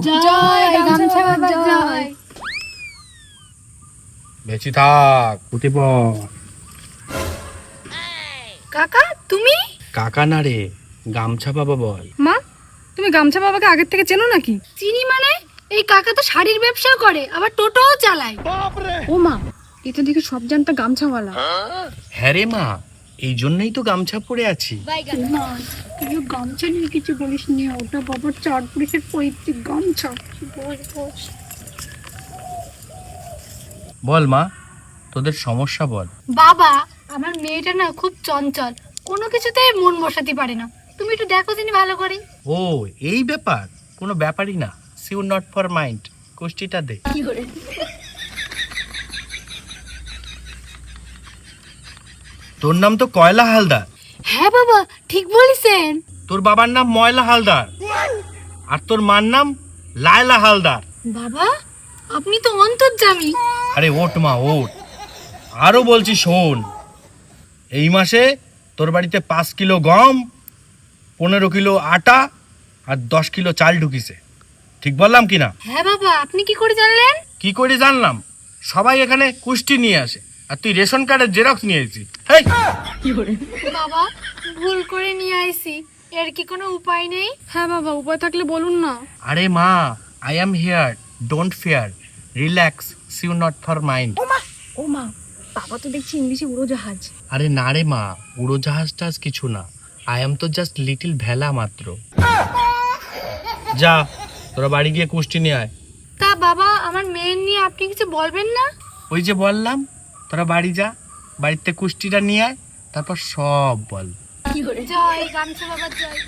জয় গামছা বাবা জয়। বেঁচে থাক, উঠে পড়। কাকা তুমি? কাকা না রে, গামছা বাবা বল। মা তুমি গামছা বাবাকে আগের থেকে চেনো নাকি? চিনি মানে? এই কাকা তো শাড়ির ব্যবসাও করে, আবার টোটোও চালায়। ও মা, এটা দেখে সব জানতা গামছাওয়ালা। হ্যাঁ রে মা, এই জন্যই তো গামছা পরে আছি। মা তুই গামছা নিয়ে কিছু বলিস নি, ওটা বাবার চার পুরুষের পৈতৃক গামছা। বল মা, তোদের সমস্যা বল। বাবা আমার মেয়েটা না খুব চঞ্চল, কোনো কিছুতেই মন বসাতে পারে না, তুমি একটু দেখো তিনি ভালো করে। ও এই ব্যাপার, কোনো ব্যাপারই না। সিউ নট ফর মাইন্ড, কোষ্টিটা দে। তোর নাম তো কয়লা হালদার। হ্যাঁ বাবা ঠিক বলেছেন। তোর বাবার নাম ময়লা হালদার, আর তোর মার নাম লায়লা হালদার। বাবা আপনি তো অন্তর্যামী। আরে ওঠ মা ওঠ। আরো বলছি শোন, এই মাসে তোর বাড়িতে 5 কিলো গম, 15 কিলো আটা আর 10 কিলো চাল ঢুকিছে। ঠিক বললাম কি না? হ্যাঁ বাবা আপনি কি করে জানলেন? কি করে জানলাম? সবাই এখানে কুষ্টি নিয়ে আসে, আর তুই রেশন কার্ডের জেরক্স নিয়ে এসেছিস। হেই, বাবা ভুল করে নিয়ে আইছি, এর কি কোনো উপায় নেই? হ্যাঁ বাবা উপায় থাকলে বলুন না। আরে মা, I am here, don't fear, relax, সিউ নট ফর মাইন্ড। ও মা, বাবা তো দেখছি ইংলিশে উড়োজাহাজ। আরে না রে মা, উড়োজাহাজ টাজ কিছু না। আই এম তো জাস্ট লিটল ভেলা মাত্র। যা, তোরা বাড়ি গিয়ে কুষ্টি নিয়ে আয়। তা বাবা আমার মেয়ের নিয়ে আপনি কিছু বলবেন না? ওই যে বললাম, তোরা বাড়ি যা, বাড়িতে কুষ্টিটা নিয়ে আয়, তারপর সব বল। জয় গামছা বাবা জয়।